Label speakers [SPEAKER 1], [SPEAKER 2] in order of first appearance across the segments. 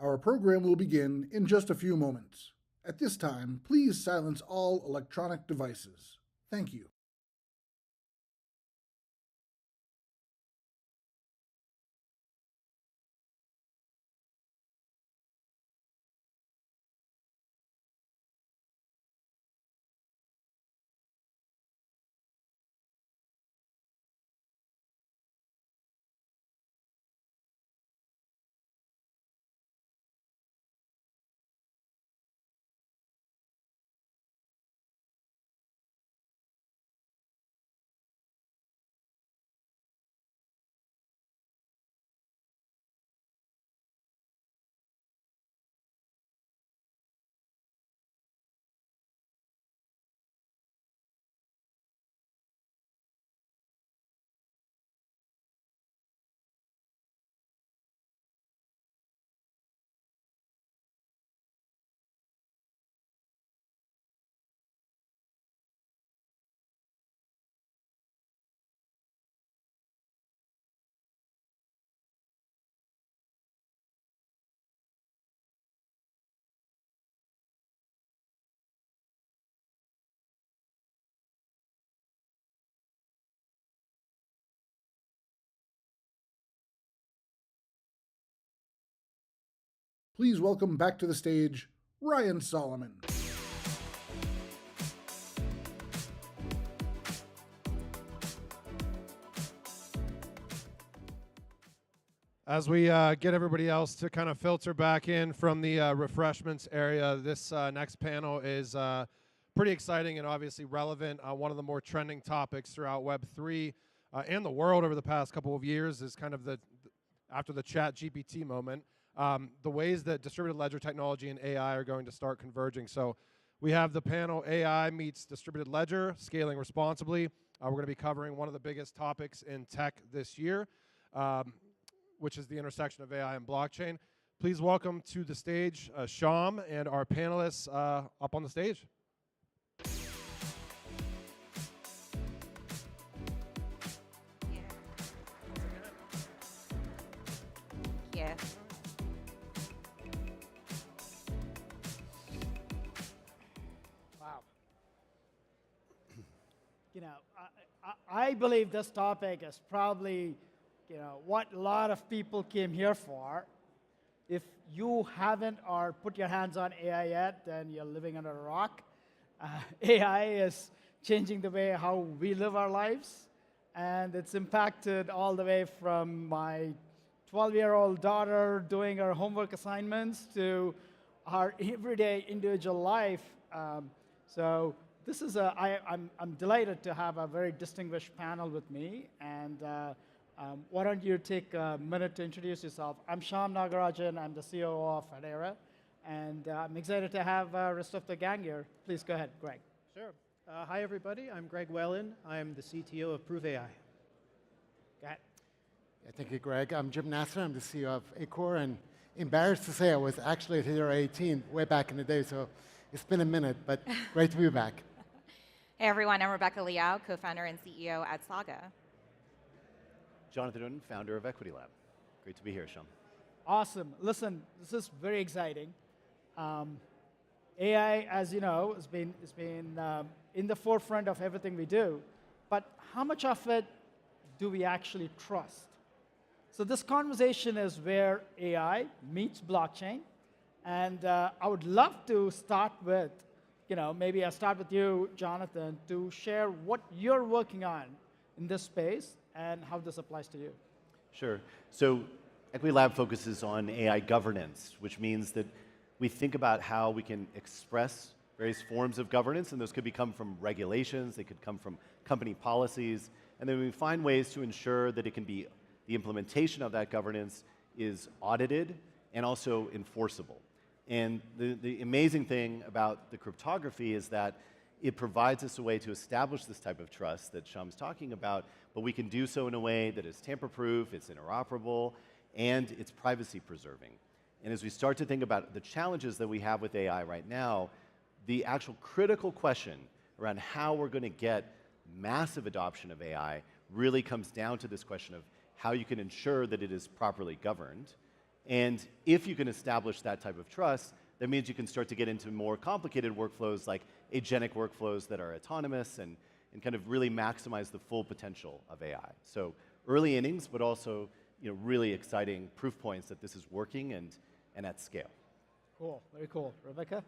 [SPEAKER 1] Our program will begin in just a few moments. At this time, please silence all electronic devices. Thank you. Please welcome back to the stage Ryan Solomon.
[SPEAKER 2] As we get everybody else to kind of filter back in from the refreshments area, this next panel is pretty exciting and obviously relevant. One of the more trending topics throughout Web3 and the world over the past couple of years is kind of after the chat GPT moment, the ways that distributed ledger technology and AI are going to start converging. So we have the panel AI meets distributed ledger, scaling responsibly. We're going to be covering one of the biggest topics in tech this year, which is the intersection of AI and blockchain. Please welcome to the stage Sham and our panelists up on the stage.
[SPEAKER 3] Yeah.
[SPEAKER 4] Wow. You know, I believe this topic is probably, what a lot of people came here for. If you haven't or put your hands on AI yet, then you're living under a rock. AI is changing the way how we live our lives, and it's impacted all the way from my 12-year-old daughter doing her homework assignments to our everyday individual life. So this is I'm delighted to have a very distinguished panel with me, and why don't you take a minute to introduce yourself? I'm Sham Nagarajan. I'm the COO of Hedera, and I'm excited to have rest of the gang here. Please go ahead, Greg.
[SPEAKER 5] Sure. Hi, everybody. I'm Greg Whalen. I'm the CTO of Prove AI.
[SPEAKER 4] Go ahead.
[SPEAKER 6] Yeah, thank you, Greg. I'm Jim Nasser. I'm the CEO of Acor, and embarrassed to say I was actually at Hedera 18 way back in the day, so it's been a minute, but great to be back.
[SPEAKER 3] Hey everyone, I'm Rebecca Liao, co-founder and CEO at Saga.
[SPEAKER 7] Jonathan Uden, founder of Equity Lab. Great to be here, Sham.
[SPEAKER 4] Awesome. Listen, this is very exciting. AI, as you know, has been in the forefront of everything we do, but how much of it do we actually trust? So this conversation is where AI meets blockchain, and I would love to start with, maybe I'll start with you, Jonathan, to share what you're working on in this space and how this applies to you.
[SPEAKER 7] Sure. So Equity Lab focuses on AI governance, which means that we think about how we can express various forms of governance, and those could come from regulations, they could come from company policies, and then we find ways to ensure that the implementation of that governance is audited and also enforceable. And the amazing thing about the cryptography is that it provides us a way to establish this type of trust that Sham's talking about, but we can do so in a way that is tamper-proof, it's interoperable, and it's privacy-preserving. And as we start to think about the challenges that we have with AI right now, the actual critical question around how we're going to get massive adoption of AI really comes down to this question of how you can ensure that it is properly governed And if you can establish that type of trust, that means you can start to get into more complicated workflows like agentic workflows that are autonomous and kind of really maximize the full potential of AI. So early innings, but also really exciting proof points that this is working and at scale.
[SPEAKER 4] Cool, very cool. Rebecca?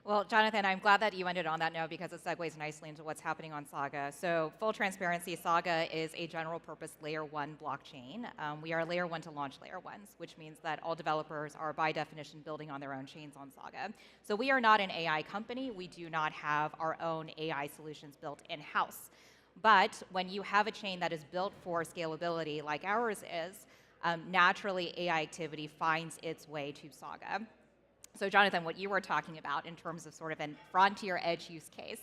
[SPEAKER 3] Well, Jonathan, I'm glad that you ended on that note because it segues nicely into what's happening on Saga. So full transparency, Saga is a general purpose layer 1 blockchain. We are layer 1 to launch layer 1s, which means that all developers are by definition building on their own chains on Saga. So we are not an AI company. We do not have our own AI solutions built in-house. But when you have a chain that is built for scalability like ours is, naturally AI activity finds its way to Saga. So Jonathan, what you were talking about in terms of sort of a frontier edge use case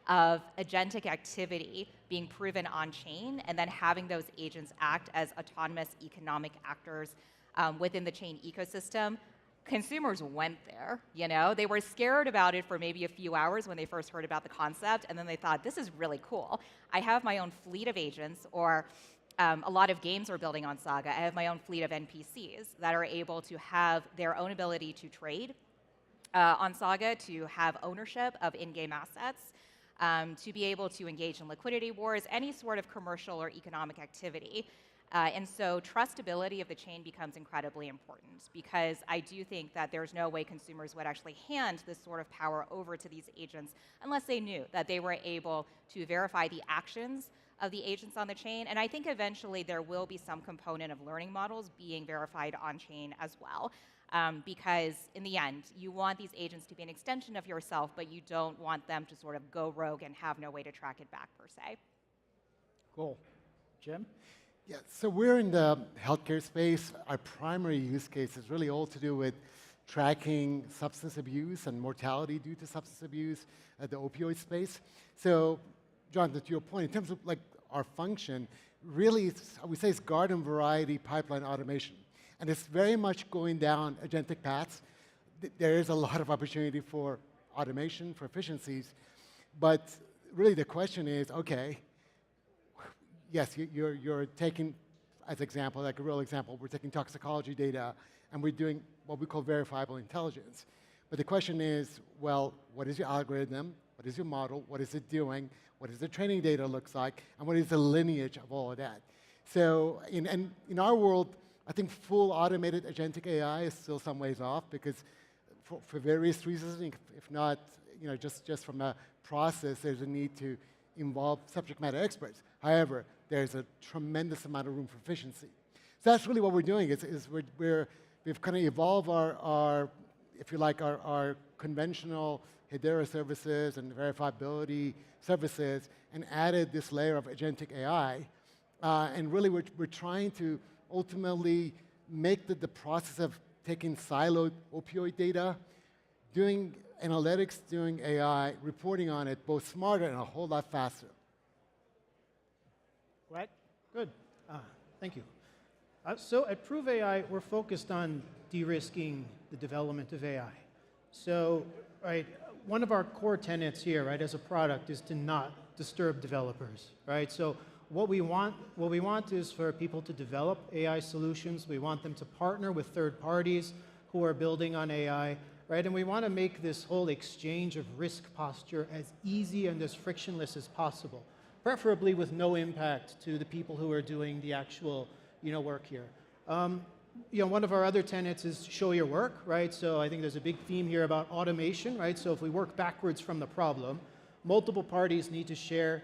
[SPEAKER 3] of agentic activity being proven on chain and then having those agents act as autonomous economic actors within the chain ecosystem, consumers went there, They were scared about it for maybe a few hours when they first heard about the concept, and then they thought, this is really cool. I have my own fleet of agents, or a lot of games are building on Saga. I have my own fleet of NPCs that are able to have their own ability to trade on Saga, to have ownership of in-game assets, to be able to engage in liquidity wars, any sort of commercial or economic activity. And so trustability of the chain becomes incredibly important because I do think that there's no way consumers would actually hand this sort of power over to these agents unless they knew that they were able to verify the actions of the agents on the chain. And I think eventually there will be some component of learning models being verified on chain as well. Because in the end, you want these agents to be an extension of yourself, but you don't want them to sort of go rogue and have no way to track it back per se.
[SPEAKER 4] Cool. Jim?
[SPEAKER 6] Yeah, so we're in the healthcare space. Our primary use case is really all to do with tracking substance abuse and mortality due to substance abuse at the opioid space. So, Jonathan, to your point, in terms of like our function, really, I would say it's garden variety pipeline automation. And it's very much going down agentic paths. There is a lot of opportunity for automation, for efficiencies. But really the question is, okay, yes, you're taking, as example, like a real example, we're taking toxicology data and we're doing what we call verifiable intelligence. But the question is, well, what is your algorithm? What is your model? What is it doing? What does the training data looks like? And what is the lineage of all of that? So in our world, I think full automated agentic AI is still some ways off because for various reasons, if not just from a process, there's a need to involve subject matter experts. However, there's a tremendous amount of room for efficiency. So that's really what we're doing is we've kind of evolved our if you like, our conventional Hedera services and verifiability services and added this layer of agentic AI. And really we're trying to ultimately make the process of taking siloed opioid data, doing analytics, doing AI, reporting on it, both smarter and a whole lot faster.
[SPEAKER 4] Right?
[SPEAKER 5] Good. Thank you. So at Prove AI, we're focused on de-risking the development of AI. So, right, one of our core tenets here, right, as a product is to not disturb developers, right? So what we want is for people to develop AI solutions. We want them to partner with third parties who are building on AI, right? And we want to make this whole exchange of risk posture as easy and as frictionless as possible, preferably with no impact to the people who are doing the actual, work here. One of our other tenets is show your work, right? So I think there's a big theme here about automation, right? So if we work backwards from the problem, multiple parties need to share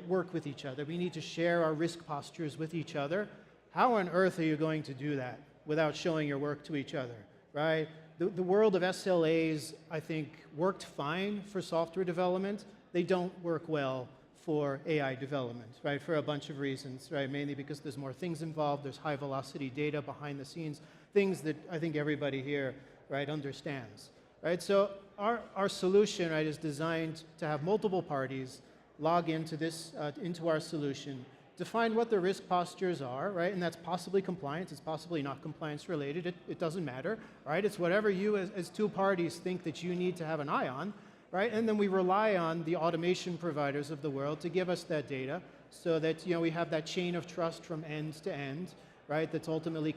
[SPEAKER 5] work with each other. We need to share our risk postures with each other. How on earth are you going to do that without showing your work to each other, right? The world of SLAs, I think, worked fine for software development. They don't work well for AI development, right, for a bunch of reasons, right? Mainly because there's more things involved, there's high velocity data behind the scenes, things that I think everybody here, right, understands, right? So our solution, right, is designed to have multiple parties log into this, into our solution, define what the risk postures are, right? And that's possibly compliance, it's possibly not compliance related, it doesn't matter, right? It's whatever you as two parties think that you need to have an eye on, right? And then we rely on the automation providers of the world to give us that data so that we have that chain of trust from end to end, right, that's ultimately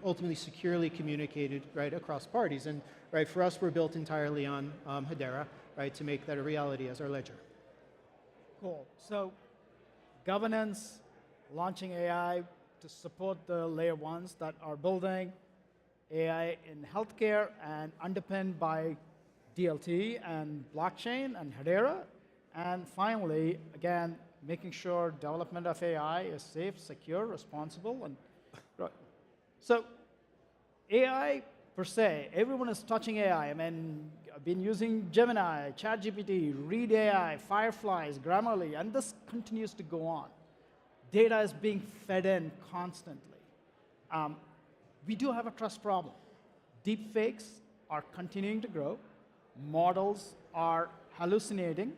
[SPEAKER 5] ultimately securely communicated, right, across parties. And right, for us, we're built entirely on Hedera, right, to make that a reality as our ledger.
[SPEAKER 4] Cool. So governance, launching AI to support the layer ones that are building AI in healthcare and underpinned by DLT and blockchain and Hedera. And finally, again, making sure development of AI is safe, secure, responsible. And so AI per se, everyone is touching AI. I mean, I've been using Gemini, ChatGPT, Read AI, Fireflies, Grammarly, and this continues to go on. Data is being fed in constantly. We do have a trust problem. Deepfakes are continuing to grow. Models are hallucinating.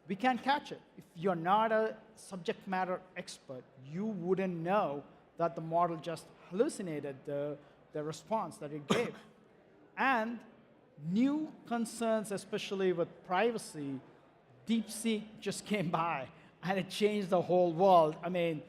[SPEAKER 4] We can't catch it. If you're not a subject matter expert, you wouldn't know that the model just hallucinated the response that it gave. And new concerns, especially with privacy, DeepSeek just came by and it changed the whole world. I mean,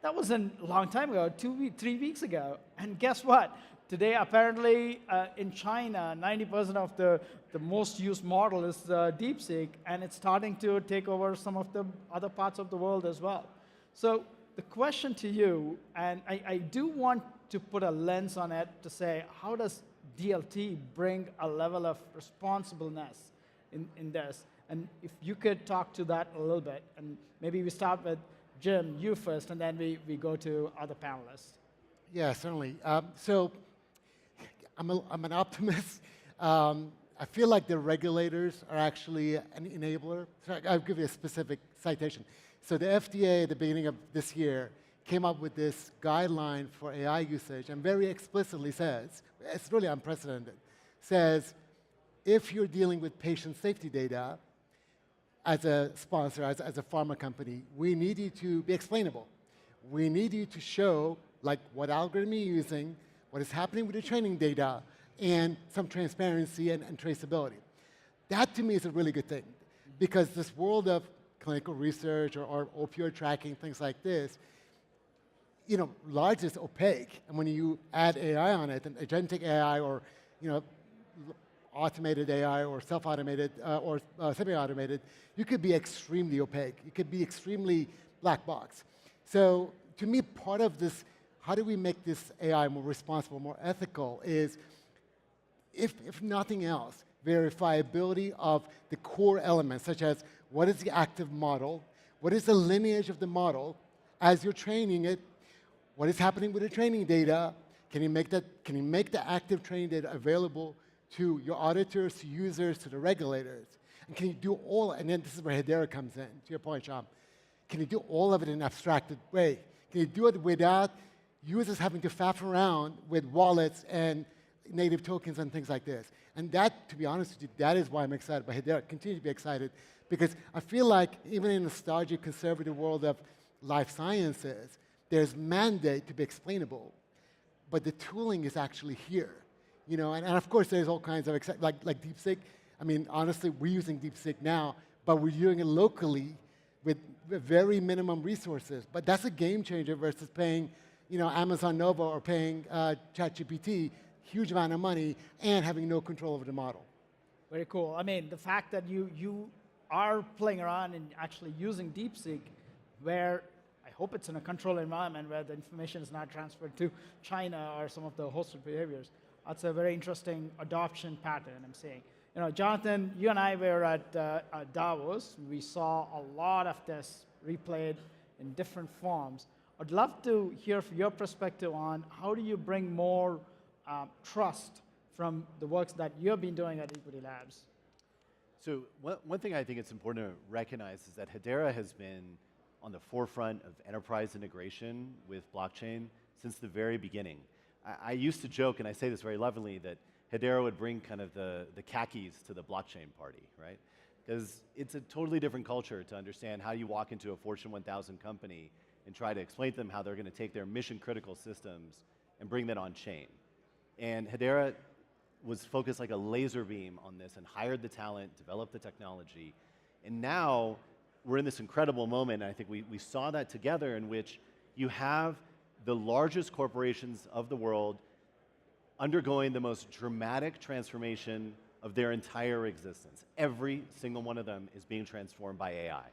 [SPEAKER 4] that wasn't a long time ago, 3 weeks ago. And guess what? Today, apparently, in China, 90% of the most used model is DeepSeek, and it's starting to take over some of the other parts of the world as well. So the question to you, and I do want to put a lens on it to say, how does DLT bring a level of responsibleness in this? And if you could talk to that a little bit, and maybe we start with Jim, you first, and then we go to other panelists.
[SPEAKER 6] Yeah, certainly. So I'm an optimist. I feel like the regulators are actually an enabler. So I'll give you a specific citation. So the FDA at the beginning of this year came up with this guideline for AI usage and very explicitly says, it's really unprecedented, says if you're dealing with patient safety data as a sponsor, as a pharma company, we need you to be explainable. We need you to show like what algorithm you're using, what is happening with the training data, and some transparency and traceability. That to me is a really good thing because this world of clinical research or opioid tracking, things like this, largely is opaque. And when you add AI on it, and agentic AI or automated AI or self-automated or semi-automated, you could be extremely opaque. You could be extremely black box. So to me, part of this, how do we make this AI more responsible, more ethical, is, if nothing else, verifiability of the core elements, such as what is the active model, what is the lineage of the model as you're training it, what is happening with the training data, can you make the active training data available to your auditors, to users, to the regulators? And can you do all, and then this is where Hedera comes in, to your point, Shyam. Can you do all of it in an abstracted way? Can you do it without users having to faff around with wallets and native tokens and things like this? And that, to be honest with you, that is why I'm excited by Hedera. Continue to be excited because I feel like even in the nostalgic, conservative world of life sciences, there's mandate to be explainable, but the tooling is actually here. And of course, there's all kinds of, like DeepSeek. I mean, honestly, we're using DeepSeek now, but we're doing it locally with very minimum resources. But that's a game changer versus paying, Amazon Nova or paying ChatGPT huge amount of money and having no control over the model.
[SPEAKER 4] Very cool. I mean, the fact that you are playing around and actually using DeepSeek, where I hope it's in a controlled environment where the information is not transferred to China or some of the hosted behaviors. That's a very interesting adoption pattern I'm seeing. Jonathan, you and I were at Davos. We saw a lot of this replayed in different forms. I'd love to hear from your perspective on how do you bring more trust from the works that you've been doing at Equity Labs.
[SPEAKER 7] So one thing I think it's important to recognize is that Hedera has been on the forefront of enterprise integration with blockchain since the very beginning. I used to joke, and I say this very lovingly, that Hedera would bring kind of the khakis to the blockchain party, right? Because it's a totally different culture to understand how you walk into a Fortune 1000 company and try to explain to them how they're going to take their mission-critical systems and bring that on chain. And Hedera was focused like a laser beam on this and hired the talent, developed the technology, and now we're in this incredible moment, and I think we saw that together, in which you have the largest corporations of the world undergoing the most dramatic transformation of their entire existence. Every single one of them is being transformed by AI.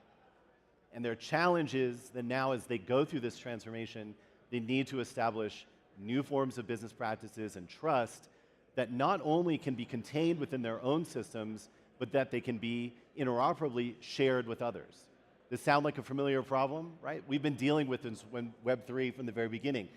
[SPEAKER 7] And their challenge is that now as they go through this transformation, they need to establish new forms of business practices and trust that not only can be contained within their own systems, but that they can be interoperably shared with others. Does this sound like a familiar problem, right? We've been dealing with this when Web3 from the very beginning.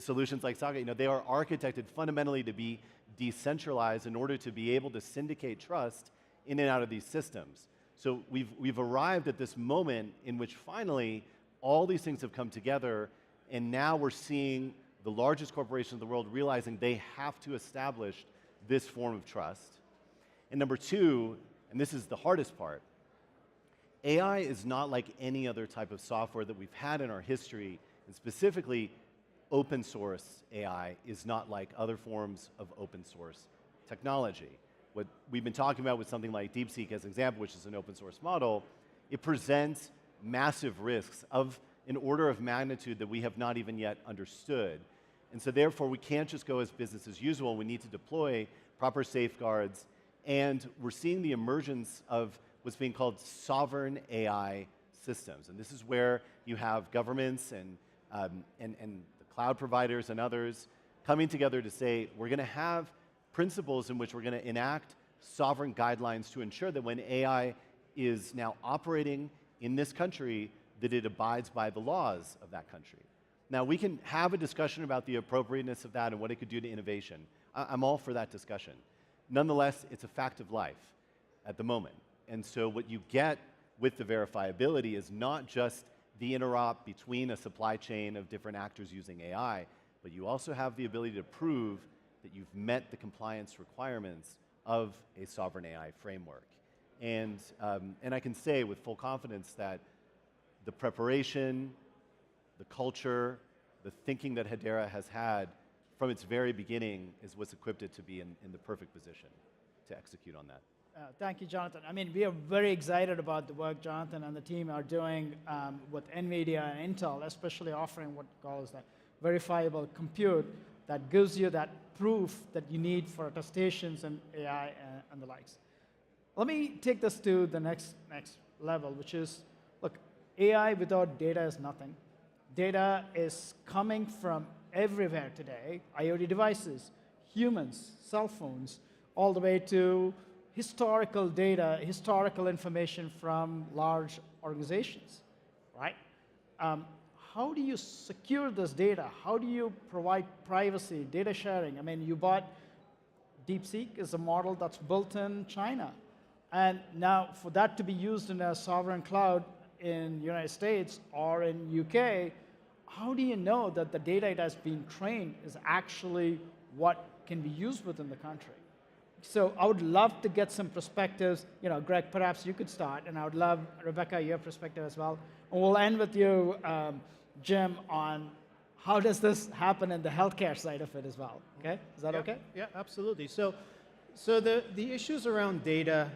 [SPEAKER 7] Solutions like Saga, they are architected fundamentally to be decentralized in order to be able to syndicate trust in and out of these systems. So we've arrived at this moment in which finally all these things have come together, and now we're seeing the largest corporations in the world realizing they have to establish this form of trust. And number two, and this is the hardest part, AI is not like any other type of software that we've had in our history, and specifically open source AI is not like other forms of open source technology. What we've been talking about with something like DeepSeek as an example, which is an open source model, it presents massive risks of an order of magnitude that we have not even yet understood. And so therefore, we can't just go as business as usual. We need to deploy proper safeguards. And we're seeing the emergence of what's being called sovereign AI systems. And this is where you have governments and the cloud providers and others coming together to say, we're going to have principles in which we're going to enact sovereign guidelines to ensure that when AI is now operating in this country, that it abides by the laws of that country. Now, we can have a discussion about the appropriateness of that and what it could do to innovation. I'm all for that discussion. Nonetheless, it's a fact of life at the moment. And so what you get with the verifiability is not just the interop between a supply chain of different actors using AI, but you also have the ability to prove that you've met the compliance requirements of a sovereign AI framework. And I can say with full confidence that the preparation, the culture, the thinking that Hedera has had from its very beginning is what's equipped it to be in the perfect position to execute on that.
[SPEAKER 4] Thank you, Jonathan. I mean, we are very excited about the work Jonathan and the team are doing with NVIDIA and Intel, especially offering what calls that verifiable compute that gives you that proof that you need for attestations and AI and the likes. Let me take this to the next level, which is, look, AI without data is nothing. Data is coming from everywhere today, IoT devices, humans, cell phones, all the way to historical data, historical information from large organizations, right? How do you secure this data? How do you provide privacy, data sharing? I mean, you bought DeepSeek is a model that's built in China. And now for that to be used in a sovereign cloud in the United States or in UK, how do you know that the data it has been trained is actually what can be used within the country? So I would love to get some perspectives. Greg, perhaps you could start, and I would love, Rebecca, your perspective as well. And we'll end with you, Jim, on how does this happen in the healthcare side of it as well, okay? Is that okay?
[SPEAKER 5] Yeah, absolutely. So the issues around data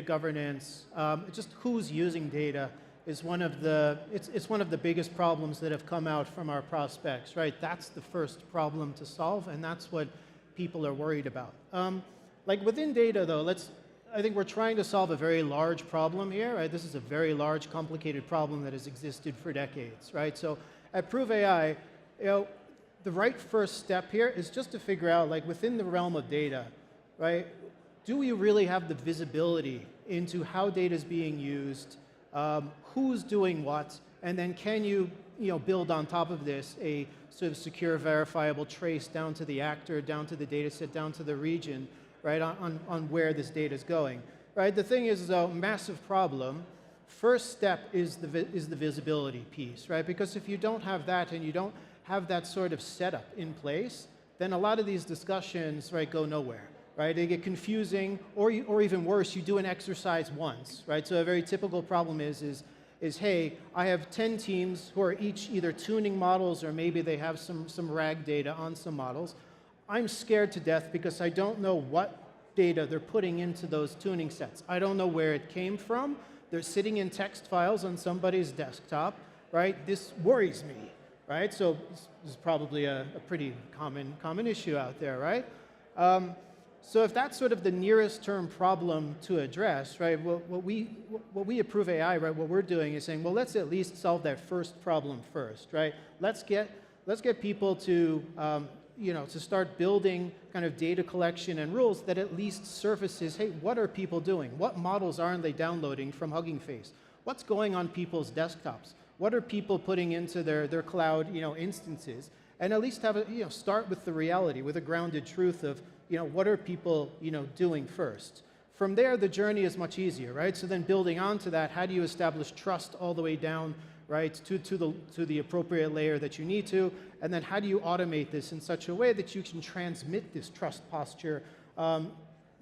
[SPEAKER 5] governance, just who's using data is one of the biggest problems that have come out from our prospects, right? That's the first problem to solve, and that's what people are worried about. Like within data, though, I think we're trying to solve a very large problem here, right? This is a very large, complicated problem that has existed for decades, right? So at Prove AI, the right first step here is just to figure out, like within the realm of data, right? Do we really have the visibility into how data is being used, who's doing what, and then can you build on top of this a sort of secure, verifiable trace down to the actor, down to the data set, down to the region, right, on where this data is going, right? The thing is, a massive problem. First step is the visibility piece, right? Because if you don't have that and you don't have that sort of setup in place, then a lot of these discussions, right, go nowhere, right? They get confusing, or even worse, you do an exercise once, right? So a very typical problem is hey, I have 10 teams who are each either tuning models or maybe they have some RAG data on some models. I'm scared to death because I don't know what data they're putting into those tuning sets. I don't know where it came from. They're sitting in text files on somebody's desktop, right? This worries me, right? So this is probably a pretty common issue out there, right? So if that's sort of the nearest term problem to address, right, what we approve AI, right, what we're doing is saying, well, let's at least solve that first problem first, right? Let's get people to, to start building kind of data collection and rules that at least surfaces, hey, what are people doing? What models aren't they downloading from Hugging Face? What's going on people's desktops? What are people putting into their cloud, instances? And at least have a, start with the reality, with a grounded truth of, what are people, doing first? From there, the journey is much easier, right? So then building onto that, how do you establish trust all the way down, right, to the appropriate layer that you need to? And then how do you automate this in such a way that you can transmit this trust posture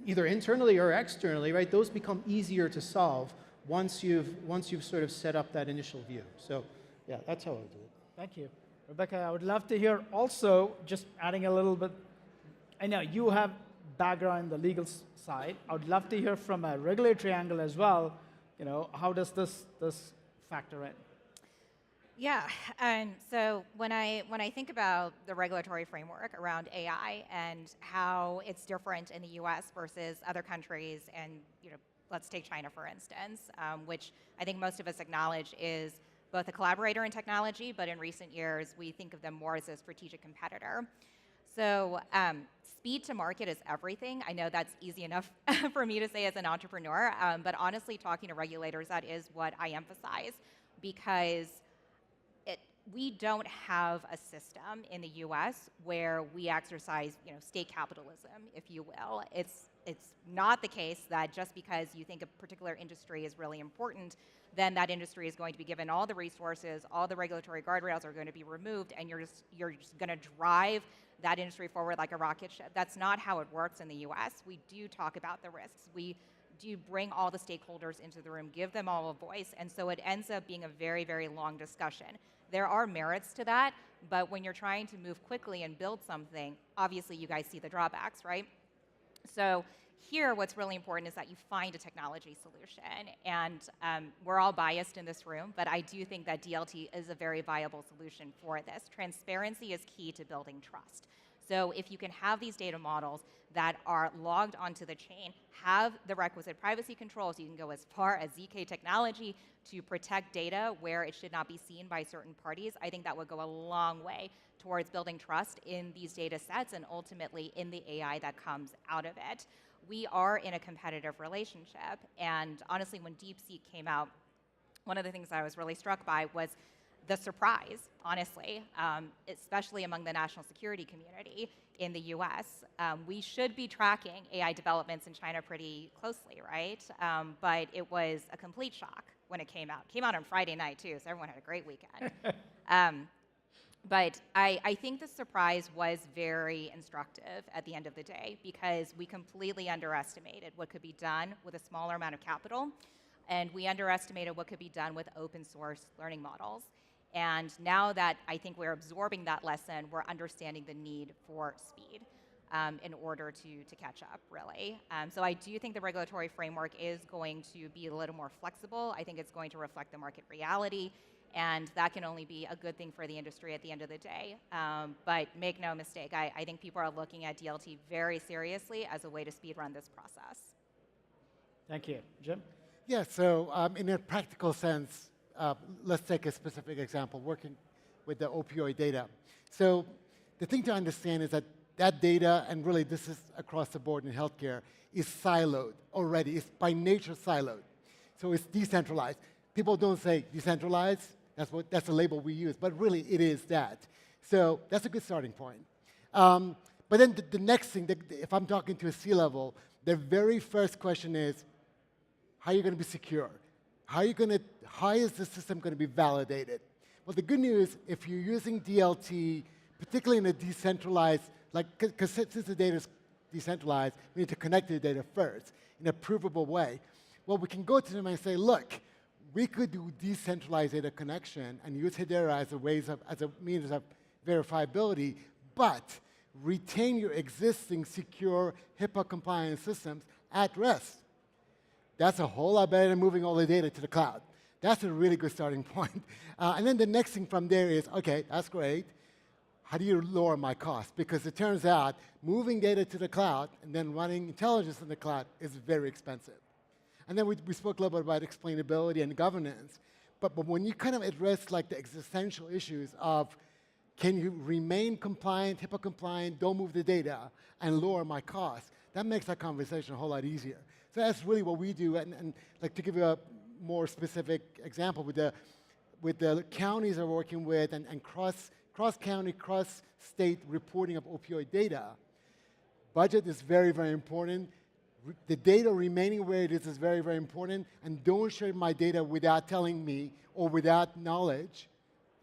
[SPEAKER 5] either internally or externally, right? Those become easier to solve once you've sort of set up that initial view. So yeah, that's how I would do it.
[SPEAKER 4] Thank you. Rebecca, I would love to hear also, just adding a little bit, I know you have background in the legal side. I would love to hear from a regulatory angle as well, how does this factor in?
[SPEAKER 3] Yeah, so when I think about the regulatory framework around AI and how it's different in the U.S. versus other countries, and let's take China for instance, which I think most of us acknowledge is both a collaborator in technology, but in recent years we think of them more as a strategic competitor. So speed to market is everything. I know that's easy enough for me to say as an entrepreneur, but honestly, talking to regulators, that is what I emphasize, because we don't have a system in the U.S. where we exercise, state capitalism, if you will. It's not the case that just because you think a particular industry is really important, then that industry is going to be given all the resources, all the regulatory guardrails are going to be removed, and you're just going to drive that industry forward like a rocket ship. That's not how it works in the U.S. We do talk about the risks. We do bring all the stakeholders into the room, give them all a voice, and so it ends up being a very, very long discussion. There are merits to that, but when you're trying to move quickly and build something, obviously you guys see the drawbacks, right? So here, what's really important is that you find a technology solution, and we're all biased in this room, but I do think that DLT is a very viable solution for this. Transparency is key to building trust. So if you can have these data models that are logged onto the chain, have the requisite privacy controls, you can go as far as ZK technology to protect data where it should not be seen by certain parties, I think that would go a long way towards building trust in these data sets and ultimately in the AI that comes out of it. We are in a competitive relationship, and honestly, when DeepSeek came out, one of the things I was really struck by was the surprise, honestly, especially among the national security community in the US. We should be tracking AI developments in China pretty closely, right? But it was a complete shock when it came out. It came out on Friday night, too, so everyone had a great weekend. But I think the surprise was very instructive at the end of the day, because we completely underestimated what could be done with a smaller amount of capital, and we underestimated what could be done with open source learning models. And now that I think we're absorbing that lesson, we're understanding the need for speed in order to catch up, really. So I do think the regulatory framework is going to be a little more flexible. I think it's going to reflect the market reality, and that can only be a good thing for the industry at the end of the day. But make no mistake, I think people are looking at DLT very seriously as a way to speed run this process.
[SPEAKER 4] Thank you. Jim?
[SPEAKER 6] Yeah, so in a practical sense, let's take a specific example, working with the opioid data. So the thing to understand is that that data, and really this is across the board in healthcare, is siloed already. It's by nature siloed. So it's decentralized. People don't say decentralized, that's the label we use, but really it is that. So that's a good starting point. But then the next thing, if I'm talking to a C-level, the very first question is, how are you going to be secure? How is the system going to be validated? Well, the good news, if you're using DLT, particularly in a decentralized, because since the data is decentralized, we need to connect to the data first in a provable way. Well, we can go to them and say, look, we could do decentralized data connection and use Hedera as a means of verifiability, but retain your existing secure HIPAA-compliant systems at rest. That's a whole lot better than moving all the data to the cloud. That's a really good starting point. And then the next thing from there is, okay, that's great. How do you lower my cost? Because it turns out moving data to the cloud and then running intelligence in the cloud is very expensive. And then we spoke a little bit about explainability and governance. But when you kind of address like the existential issues of can you remain compliant, HIPAA compliant, don't move the data, and lower my costs, that makes that conversation a whole lot easier. So that's really what we do. And like to give you a more specific example, with the counties are working with and cross-county, cross-state reporting of opioid data, budget is very, very important. The data remaining where it is very, very important. And don't share my data without telling me or without knowledge,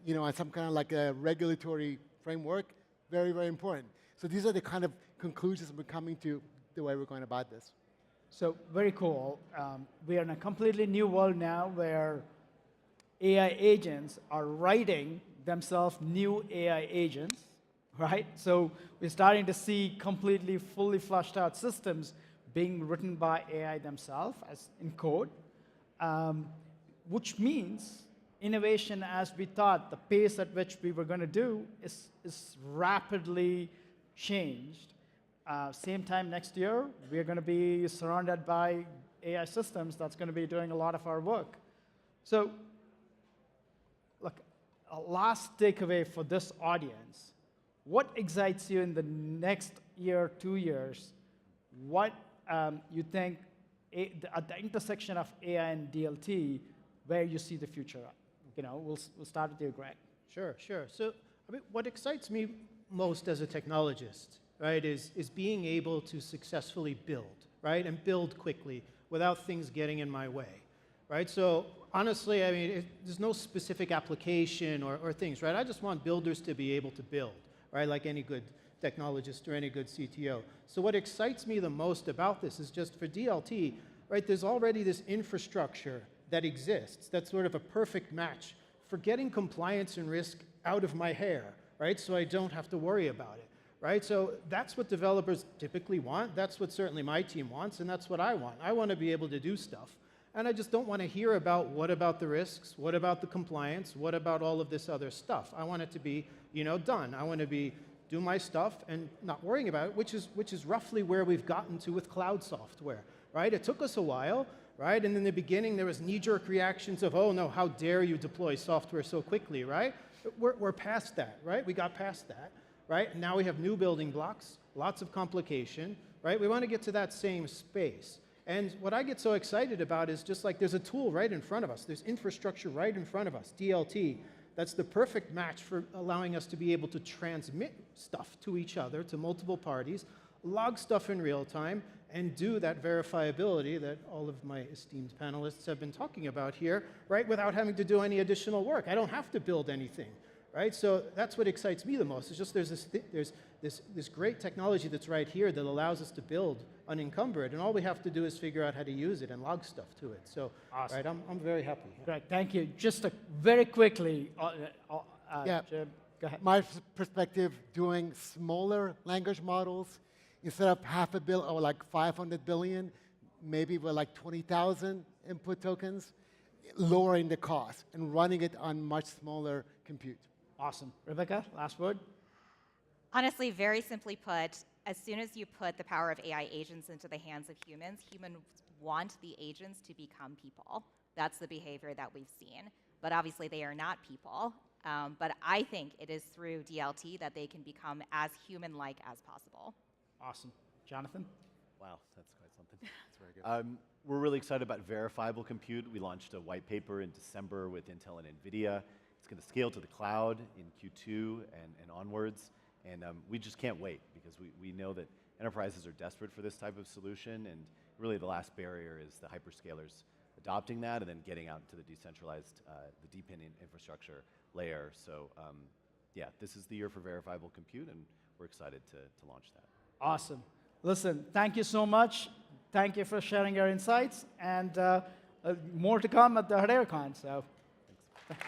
[SPEAKER 6] you know, and some kind of like a regulatory framework, very, very important. So these are the kind of conclusions we're coming to the way we're going about this.
[SPEAKER 4] So very cool. We are in a completely new world now where AI agents are writing themselves new AI agents, right? So we're starting to see completely fully flushed out systems being written by AI themselves as in code, which means innovation as we thought, the pace at which we were going to do is rapidly changed. Same time next year, we're going to be surrounded by AI systems that's going to be doing a lot of our work. So, look, a last takeaway for this audience, what excites you in the next year, 2 years? What you think at the intersection of AI and DLT, where you see the future? You know, we'll start with you, Greg.
[SPEAKER 5] Sure, sure. So, I mean, what excites me most as a technologist, right, is being able to successfully build, right, and build quickly without things getting in my way, right? So, honestly, I mean, there's no specific application or things, right? I just want builders to be able to build, right, like any good technologist or any good CTO. So what excites me the most about this is just for DLT, right, there's already this infrastructure that exists that's sort of a perfect match for getting compliance and risk out of my hair, right, so I don't have to worry about it, right? So that's what developers typically want. That's what certainly my team wants, and that's what I want. I want to be able to do stuff, and I just don't want to hear about what about the risks, what about the compliance, what about all of this other stuff. I want it to be, you know, done. I want to be do my stuff and not worrying about it, which is roughly where we've gotten to with cloud software, right? It took us a while, right? And in the beginning, there was knee-jerk reactions of, oh no, how dare you deploy software so quickly, right? We're past that, right? We got past that, right? Now we have new building blocks, lots of complication, right? We want to get to that same space. And what I get so excited about is just like there's a tool right in front of us. There's infrastructure right in front of us, DLT. That's the perfect match for allowing us to be able to transmit stuff to each other, to multiple parties, log stuff in real time, and do that verifiability that all of my esteemed panelists have been talking about here, right, without having to do any additional work. I don't have to build anything, right? So that's what excites me the most. It's just there's this great technology that's right here that allows us to build unencumbered, and all we have to do is figure out how to use it and log stuff to it. So, awesome. Right, I'm very happy.
[SPEAKER 4] Great, thank you. Just very quickly,
[SPEAKER 6] yeah.
[SPEAKER 4] Jim, go ahead.
[SPEAKER 6] My perspective, doing smaller language models, instead of 500 billion or like 500 billion, maybe with like 20,000 input tokens, lowering the cost and running it on much smaller compute.
[SPEAKER 4] Awesome. Rebecca, last word?
[SPEAKER 3] Honestly, very simply put, as soon as you put the power of AI agents into the hands of humans, humans want the agents to become people. That's the behavior that we've seen. But obviously, they are not people. But I think it is through DLT that they can become as human-like as possible.
[SPEAKER 4] Awesome. Jonathan?
[SPEAKER 7] Wow, that's quite something. That's very good. We're really excited about verifiable compute. We launched a white paper in December with Intel and NVIDIA. It's going to scale to the cloud in Q2 and onwards. And we just can't wait because we know that enterprises are desperate for this type of solution. And really the last barrier is the hyperscalers adopting that and then getting out to the decentralized, the deep infrastructure layer. So yeah, this is the year for verifiable compute, and we're excited to launch that.
[SPEAKER 4] Awesome. Listen, thank you so much. Thank you for sharing your insights, and more to come at the HederaCon. So.
[SPEAKER 7] Thanks.